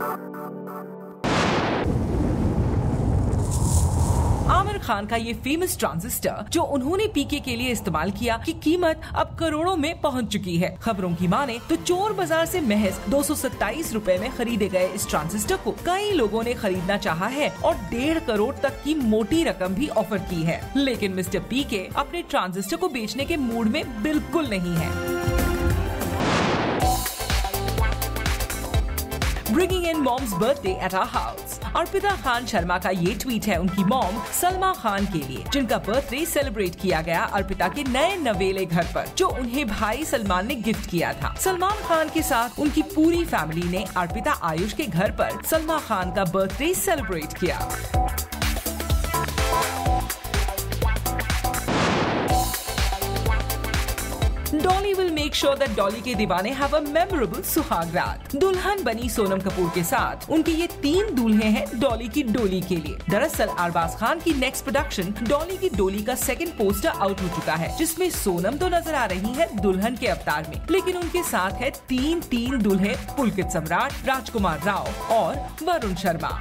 आमिर खान का ये famous transistor जो उन्होंने पीके के लिए इस्तेमाल किया की कीमत अब करोड़ों में पहुंच चुकी है। खबरों की माने तो चोर बाजार से महज 227 रुपए में खरीदे गए इस ट्रांजिस्टर को कई लोगों ने खरीदना चाहा है और 1.5 करोड़ तक की मोटी रकम भी ऑफर की है, लेकिन मिस्टर पीके अपने ट्रांजिस्टर को बेचने के मूड में बिल्कुल नहीं है। Bringing in mom's birthday at our house। Arpita Khan Sharma का ये ट्वीट है उनकी मॉम सलमा खान के लिए, जिनका बर्थडे सेलिब्रेट किया गया अर्पिता के नए नवेले घर पर, जो उन्हें भाई सलमान ने गिफ्ट किया था। सलमान खान के साथ उनकी पूरी फैमिली ने अर्पिता आयुष के घर पर सलमा खान का बर्थडे सेलिब्रेट किया। Dolly will make sure that Dolly के दीवाने have a memorable सुहाग रात। दुल्हन बनी सोनम कपूर के साथ उनके ये 3 दूल्हे हैं डॉली की डोली के लिए। दरअसल अरबाज खान की नेक्स्ट प्रोडक्शन डॉली की डोली का सेकंड पोस्टर आउट हो चुका है, जिसमें सोनम तो नजर आ रही है दुल्हन के अवतार में, लेकिन उनके साथ है तीन दूल्हे पुलकित सम्राट, राजकुमार राव और वरुण शर्मा।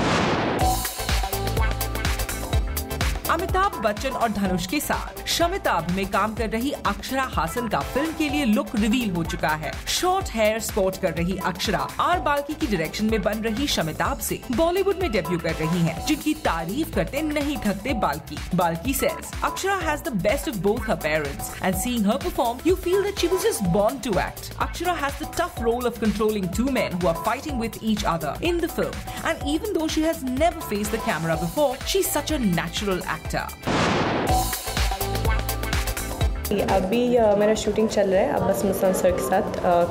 अमिताभ बच्चन और धनुष के साथ शमिताभ में काम कर रही अक्षरा हासन का फिल्म के लिए लुक रिवील हो चुका है। शॉर्ट हेयर स्पोर्ट कर रही अक्षरा आर बाल्की की डायरेक्शन में बन रही शमिताभ से बॉलीवुड में डेब्यू कर रही हैं, जिनकी तारीफ करते नहीं थकते Balki. Balki says Akshara has the best of both her parents and seeing her perform you feel that she was just born to act. Akshara has the tough role of controlling 2 men who are fighting with each other in the film, and even though she has never faced the camera before, she's such a natural actor। अभी मेरा shooting चल रहा है Abbas Mustan sir के साथ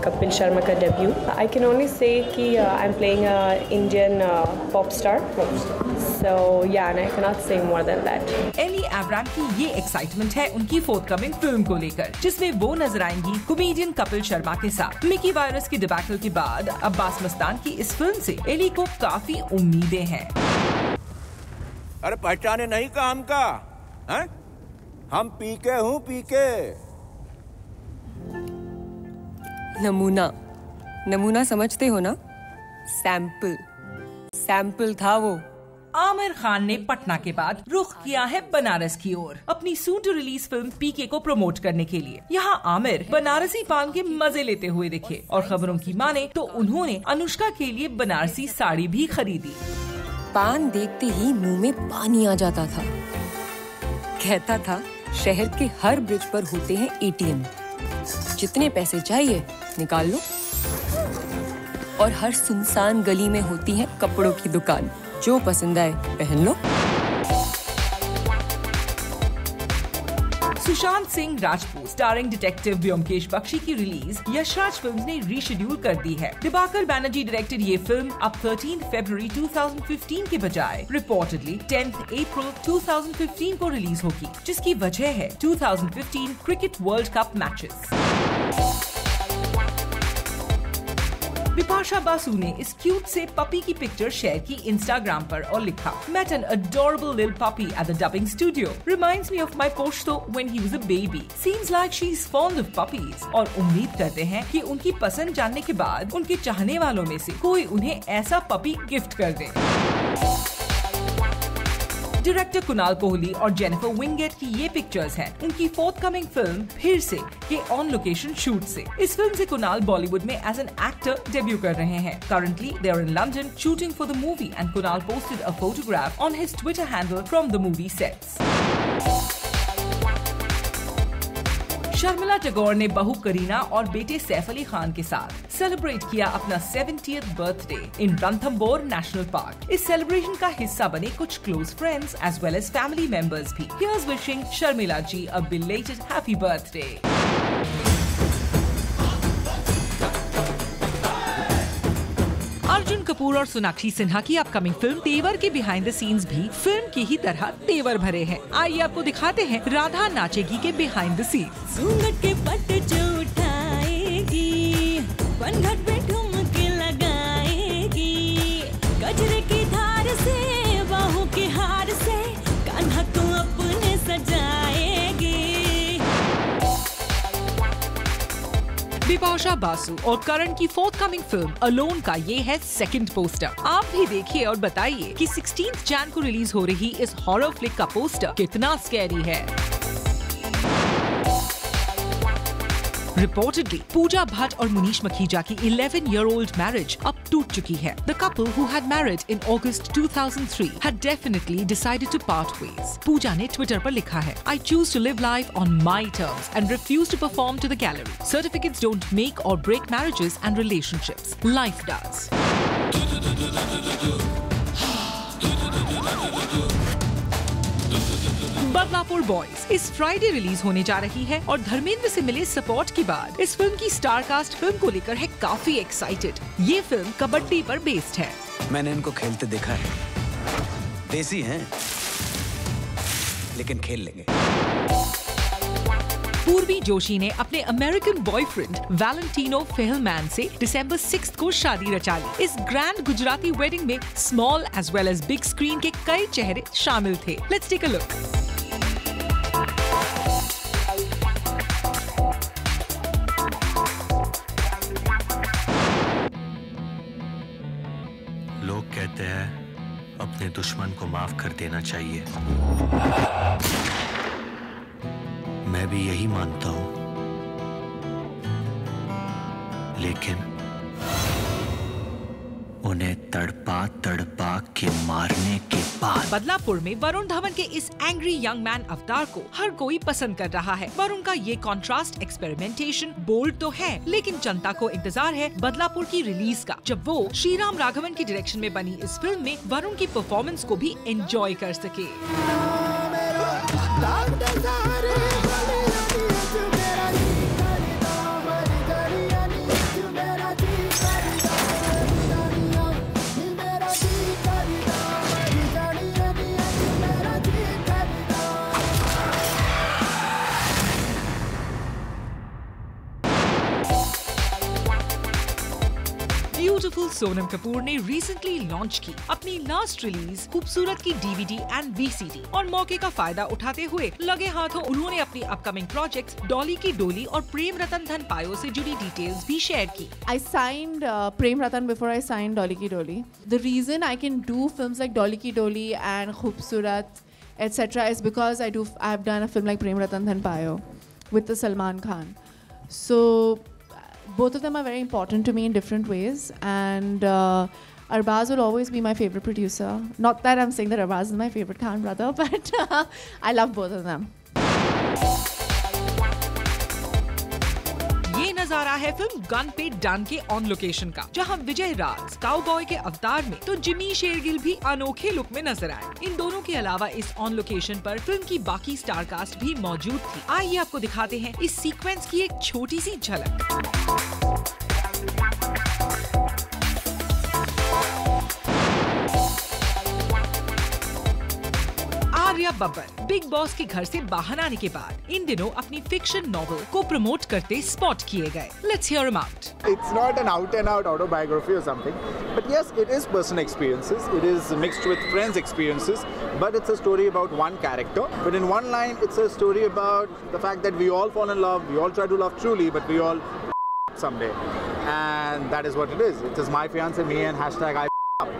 कपिल शर्मा का debut. I can only say कि I am playing Indian pop star, so yeah I can not say more than that. Elli Avram की ये एक्साइटमेंट है उनकी फोर्थकमिंग फिल्म को लेकर, जिसमें वो नजर आएंगी कॉमेडियन कपिल शर्मा के साथ। मिकी वायरस की डिबैकल के बाद अब्बास मुस्तान की इस फिल्म से एली को काफी उम्मीदें हैं। अरे पहचाने नहीं का हमका है? हम पीके हूँ पीके। नमूना समझते हो ना? सैंपल था वो। आमिर खान ने पटना के बाद रुख किया है बनारस की ओर अपनी सून टू रिलीज फिल्म पीके को प्रमोट करने के लिए। यहाँ आमिर बनारसी पान के मजे लेते हुए दिखे और खबरों की माने तो उन्होंने अनुष्का के लिए बनारसी साड़ी भी खरीदी। पान देखते ही मुंह में पानी आ जाता था। कहता था शहर के हर ब्रिज पर होते हैं एटीएम, जितने पैसे चाहिए निकाल लो, और हर सुनसान गली में होती है कपड़ों की दुकान, जो पसंद आए पहन लो। सुशांत सिंह राजपूत स्टारिंग डिटेक्टिव ब्योमकेश बख्शी की रिलीज यशराज फिल्म्स ने रीशेड्यूल कर दी है। दिवाकर बैनर्जी डायरेक्टेड ये फिल्म अब 13 फरवरी 2015 के बजाय रिपोर्टेडली 10 अप्रैल 2015 को रिलीज होगी, जिसकी वजह है 2015 cricket world cup matches. Bipasha Basu ने इस क्यूट से पपी की पिक्चर शेयर की इंस्टाग्राम पर और लिखा, Met an adorable little puppy at the dubbing studio. Reminds me of my Poshto when he was a baby. Seems like she's fond of puppies. और उम्मीद करते हैं कि उनकी पसंद जानने के बाद उनके चाहने वालों में से कोई उन्हें ऐसा पपी गिफ्ट कर दे। डायरेक्टर कुणाल कोहली और जेनिफर विंगेट की ये पिक्चर्स हैं उनकी फोर्थकमिंग फिल्म फिर से के ऑन लोकेशन शूट से। इस फिल्म से कुणाल बॉलीवुड में एज एन एक्टर डेब्यू कर रहे हैं। Currently they are in London shooting for the movie and Kunal posted a photograph on his Twitter handle from the movie sets. Sharmila Tagore ने बहू करीना और बेटे सैफ अली खान के साथ सेलिब्रेट किया अपना 70th birthday in Ranthambore national park. इस सेलिब्रेशन का हिस्सा बने कुछ close friends as well as family members भी। Here's wishing Sharmila ji a belated happy birthday. Arjun Kapoor और सोनाक्षी सिन्हा की अपकमिंग फिल्म तेवर के बिहाइंड द सीन्स भी फिल्म की ही तरह तेवर भरे हैं। आइए आपको दिखाते हैं राधा नाचेगी के बिहाइंड द सीन्स। घूंघट के पट जो उठाएगी, बनघट पे ठुमके लगाएगी, गजरे की धार से बाहों के हार से कान्हा को अपने सजाएगी। बिपाशा बासु और करण की फोर्थकमिंग फिल्म अलोन का ये है सेकंड पोस्टर। आप भी देखिए और बताइए कि 16 जैन को रिलीज हो रही इस हॉरर फ्लिक का पोस्टर कितना स्कैरी है। Reportedly, Pooja Bhatt और मुनीश मखीजा की 11-year-old marriage अब टूट चुकी है। The couple who had married in August 2003 had definitely decided to part ways. Pooja ने Twitter पर लिखा है, I choose to live life on my terms and refuse to perform to the gallery. Certificates don't make or break marriages and relationships. Life does. Badlapur boys इस Friday release होने जा रही है और धर्मेंद्र से मिले सपोर्ट के बाद इस फिल्म की स्टारकास्ट फिल्म को लेकर है काफी एक्साइटेड। ये फिल्म कबड्डी पर बेस्ड है। मैंने इनको खेलते देखा है, देसी हैं, लेकिन खेल लेंगे। पूर्वी जोशी ने अपने अमेरिकन बॉयफ्रेंड वैलेंटिनो फेहलमैन से दिसंबर 6 को शादी रचा ली। इस ग्रैंड गुजराती वेडिंग में small as well as big screen के कई चेहरे शामिल थे। Let's take a look. लोग कहते हैं अपने दुश्मन को माफ कर देना चाहिए। मैं भी यही मानता हूं, लेकिन उन्हें तड़पा तड़पा के मारने के बाद। बदलापुर में वरुण धवन के इस एंग्री यंग मैन अवतार को हर कोई पसंद कर रहा है। वरुण का ये कॉन्ट्रास्ट एक्सपेरिमेंटेशन बोल्ड तो है, लेकिन जनता को इंतजार है बदलापुर की रिलीज का, जब वो श्रीराम राघवन की डायरेक्शन में बनी इस फिल्म में वरुण की परफॉर्मेंस को भी एंजॉय कर सके। ब्यूटीफुल सोनम कपूर ने रिसेंटली लॉन्च की अपनी लास्ट रिलीज खूबसूरत की DVD एंड VCD और मौके का फायदा उठाते हुए लगे हाथों उन्होंने अपनी अपकमिंग प्रोजेक्ट्स डॉली की डोली और प्रेम रतन धन पायो से जुड़ी डिटेल्स भी शेयर की। I signed Prem Ratan before I signed Dolly Ki Dolly. The reason I can do films like Dolly Ki Dolly and Khoobsurat, etc. is because I've done a film like Prem Ratan Dhan Payo with the Salman Khan. So both of them are very important to me in different ways, and Arbaz will always be my favorite producer. Not that I'm saying that Arbaz is my favorite Khan brother, but I love both of them. ये नजारा है film gun पे done के on location का, जहां विजय राज cowboy के अवतार में तो जिमी शेरगिल भी अनोखे लुक में नजर आए। इन दोनों के अलावा इस ऑन लोकेशन पर फिल्म की बाकी स्टार कास्ट भी मौजूद थी। आइए आपको दिखाते हैं इस सीक्वेंस की एक छोटी सी झलक। आर्या बब्बर बिग बॉस के घर से बाहर आने के बाद इन दिनों अपनी फिक्शन नॉवेल को प्रमोट करते स्पॉट किए गए। Let's hear him out. It's not an out-and-out autobiography or something, but yes, it is personal experiences. It is mixed with friends' experiences, but it's a story about one character. But in one line, it's a story about the fact that we all fall in love, we all try to love truly, but we all someday. And that is what it is. It is my fiancé, me, and hashtag I up.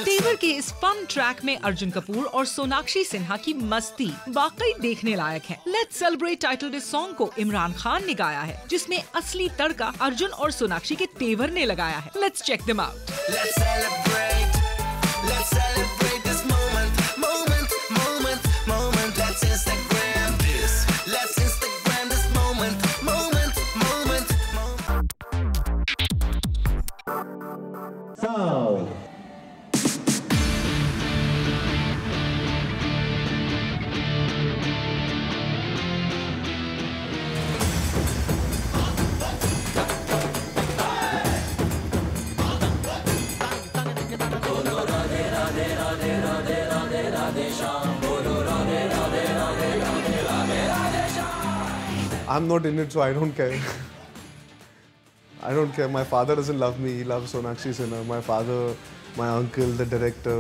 तेवर के इस fun track में अर्जुन कपूर और सोनाक्षी सिन्हा की मस्ती वाकई देखने लायक है। लेट्स सेलिब्रेट टाइटल इस सॉन्ग को इमरान खान ने गाया है, जिसमें असली तड़का अर्जुन और सोनाक्षी के तेवर ने लगाया है। Let's check them out. I'm not in it, so I don't care. I don't care. My father doesn't love me. He loves Sonakshi Sinha. My father, my uncle, the director,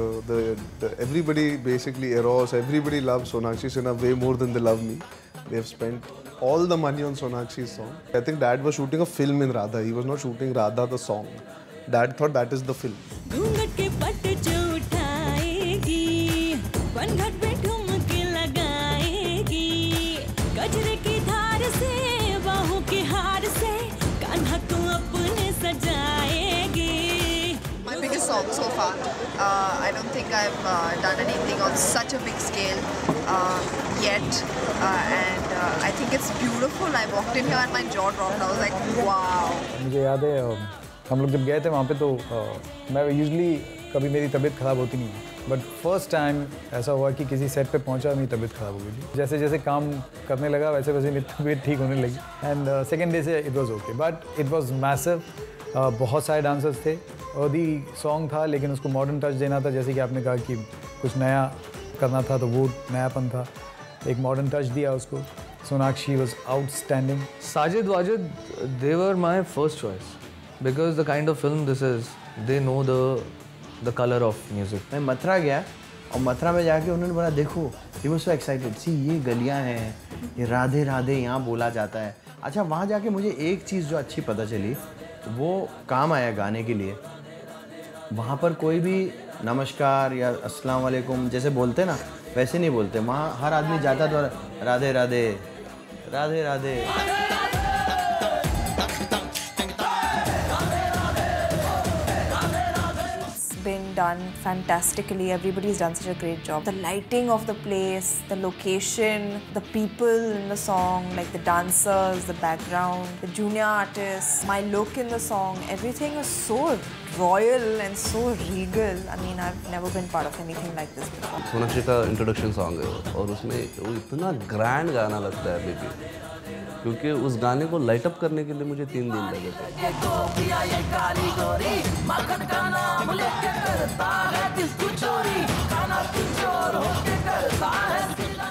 everybody, basically Eros, everybody loves Sonakshi Sinha way more than they love me. They have spent all the money on Sonakshi's song. I think Dad was shooting a film in Radha. He was not shooting Radha the song. Dad thought that is the film. My biggest song so far. I don't think I've done anything on such a big scale yet, and I think it's beautiful. I walked in here and my jaw dropped. I was like, wow. मुझे याद है हम लोग जब गए थे वहाँ पे तो मैं यूजुअली कभी मेरी तबीयत ख़राब होती नहीं है, बट फर्स्ट टाइम ऐसा हुआ कि किसी सेट पे पहुँचा मेरी तबीयत ख़राब हो गई थी। जैसे जैसे काम करने लगा वैसे वैसे मेरी तबीयत ठीक होने लगी एंड सेकेंड डे से it was okay, but it was massive. बहुत सारे डांसर्स थे और दी सॉन्ग था लेकिन उसको मॉडर्न टच देना था, जैसे कि आपने कहा कि कुछ नया करना था तो वो नयापन था, एक मॉडर्न टच दिया उसको। Sonakshi was outstanding. Sajid Wajid, they were my first choice because the kind of film this is, they know the color of music. मैं मथुरा गया और मथुरा में जाके उन्होंने बोला देखो, he was so excited. See ये गलियाँ हैं, ये राधे राधे यहाँ बोला जाता है। अच्छा वहाँ जाके मुझे एक चीज़ जो अच्छी पता चली, वो काम आया गाने के लिए। वहाँ पर कोई भी नमस्कार या अस्सलाम वालेकुम जैसे बोलते ना, वैसे नहीं बोलते। वहाँ हर आदमी जाता तो Radhe Radhe Radhe Radhe. Been done fantastically. Everybody's done such a great job. The lighting of the place, the location, the people in the song, like the dancers, the background, the junior artists, my look in the song, everything was so royal and so regal. I mean, I've never been part of anything like this before. Sonakshi का introduction song है और उसमें वो इतना grand गाना लगता है baby, क्योंकि उस गाने को लाइट अप करने के लिए मुझे 3 दिन लगे थे।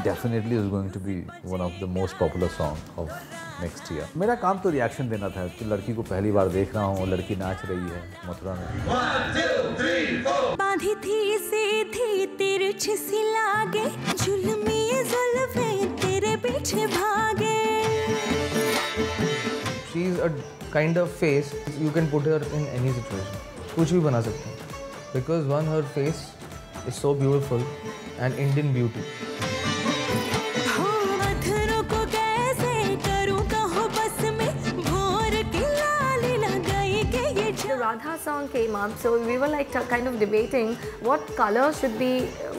Definitely is going to be one of the most popular song of next year. मेरा काम तो रिएक्शन देना था कि लड़की को पहली बार देख रहा हूँ, लड़की नाच रही है मथुरा में। 1 2 3 4 बांधी थी सीधी तिरछी सी लागे, जुल्मी जुल्फे तेरे पीछे भागे। She is a kind of face you can put her in any situation. कुछ भी बना सकते हैं because one her face is so beautiful and Indian beauty. The Radha song came up, so we were like kind of debating what color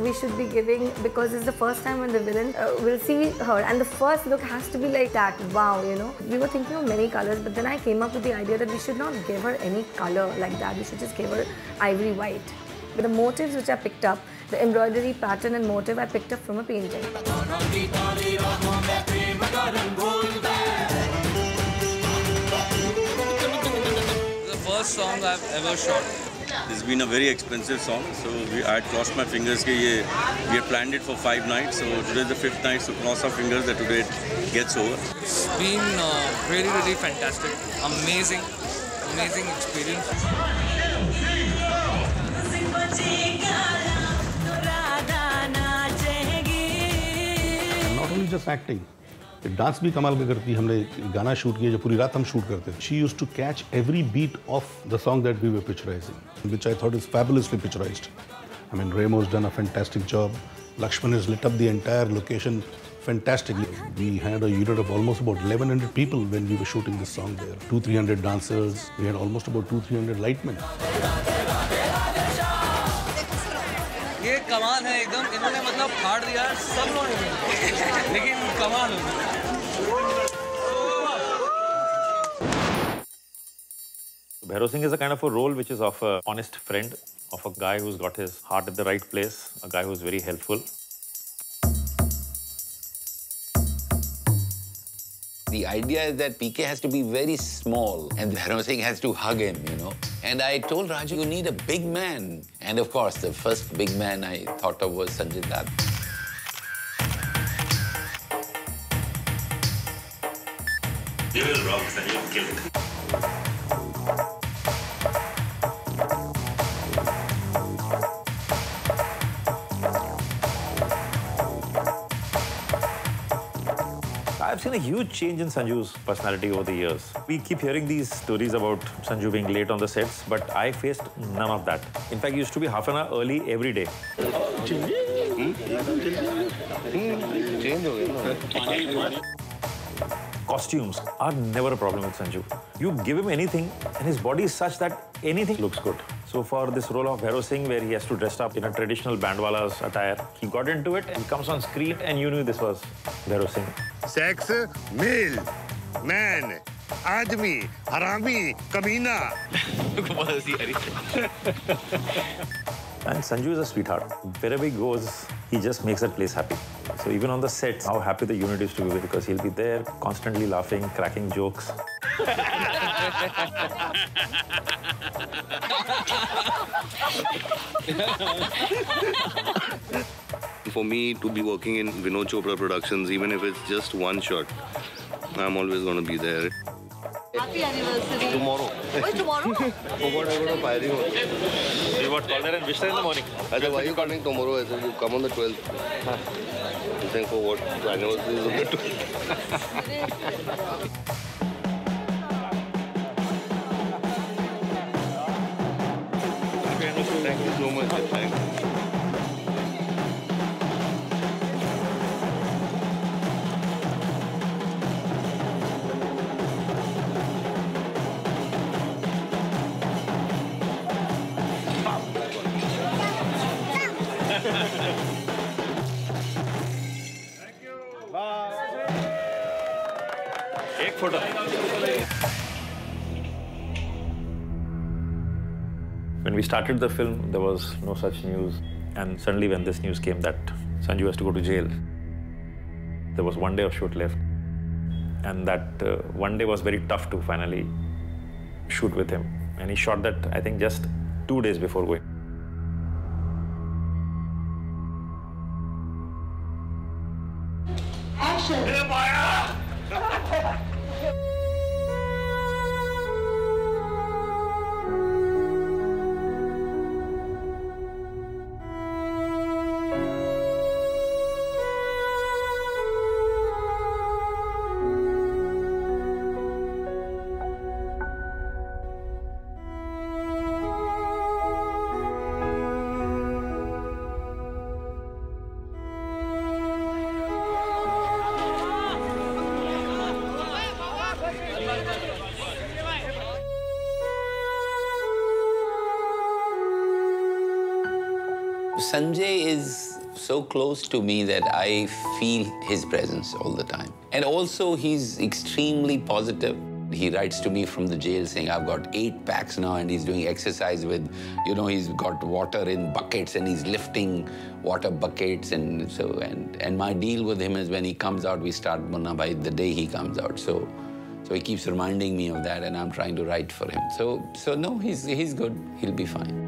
we should be giving, because it's the first time when the villain will see her, and the first look has to be like that. Wow, you know. We were thinking of many colors, but then I came up with the idea that we should not give her any color like that. We should just give her ivory white. But the motifs which I picked up, the embroidery pattern and motive, I picked up from a painting. First song I've ever shot. This has been a very expensive song, so I had crossed my fingers. We had planned it for 5 nights, so today is the 5th night, so cross our fingers that today it gets over. It's been really, really fantastic. Amazing experience. And not only just acting. Dance भी कमाल का करती है। हमने गाना shoot किया जो पूरी रात हम शूट करते थे। She used to catch every beat of the song that we were picturizing, which I thought is fabulously picturized. I mean, Ramo's done a fantastic job. Lakshman has lit up the entire location fantastically. We had a unit of almost about 1,100 people when we were shooting this song there. 200-300 dancers. We had almost about 200-300 lightmen. ये कमाल है एकदम, इन्होंने मतलब फाड़ दिया सब लोगों ने, लेकिन कमाल हो गया। Bhairav Singh is a kind of a role which is of an honest friend, of a guy who's got his heart at the right place, a guy who's very helpful. The idea is that PK has to be very small and Bhairav Singh has to hug him, you know. And I told Raju, you need a big man. And of course, the first big man I thought of was Sanjay Dutt. You will rock, Sanju. You will kill it. I've seen a huge change in Sanju's personality over the years. We keep hearing these stories about Sanju being late on the sets, but I faced none of that. In fact, he used to be half an hour early every day. Costumes are never a problem with Sanju. You give him anything, and his body is such that anything looks good. So for this role of Bhairav Singh, where he has to dress up in a traditional bandwala's attire, he got into it and comes on screen, and you knew this was Bhairav Singh. Sex, male, man, आदमी, हरामी, कमीना. And Sanju is a sweetheart. Wherever he goes, he just makes that place happy. So even on the sets, how happy the unit used to be because he'll be there, constantly laughing, cracking jokes. For me to be working in Vinod Chopra Productions, even if it's just one shot, I'm always going to be there. Happy anniversary. Tomorrow. Why tomorrow? Forgot I got a firing on. You got called there and wished her in the morning. I said, why are you calling tomorrow? I said, you come on the 12th. He's saying, for what? The anniversary is on the 12th. Thank you so much. Thank you. Take photo. When we started the film, there was no such news. And suddenly when this news came that Sanju has to go to jail, there was one day of shoot left. And that one day was very tough to finally shoot with him. And he shot that, I think, just 2 days before going. Sanjay is so close to me that I feel his presence all the time. And also, he's extremely positive. He writes to me from the jail saying, I've got 8 packs now, and he's doing exercise with, you know, he's got water in buckets and he's lifting water buckets. And so, and my deal with him is when he comes out, we start Munna Bhai the day he comes out. So he keeps reminding me of that, and I'm trying to write for him. So no, he's good. He'll be fine.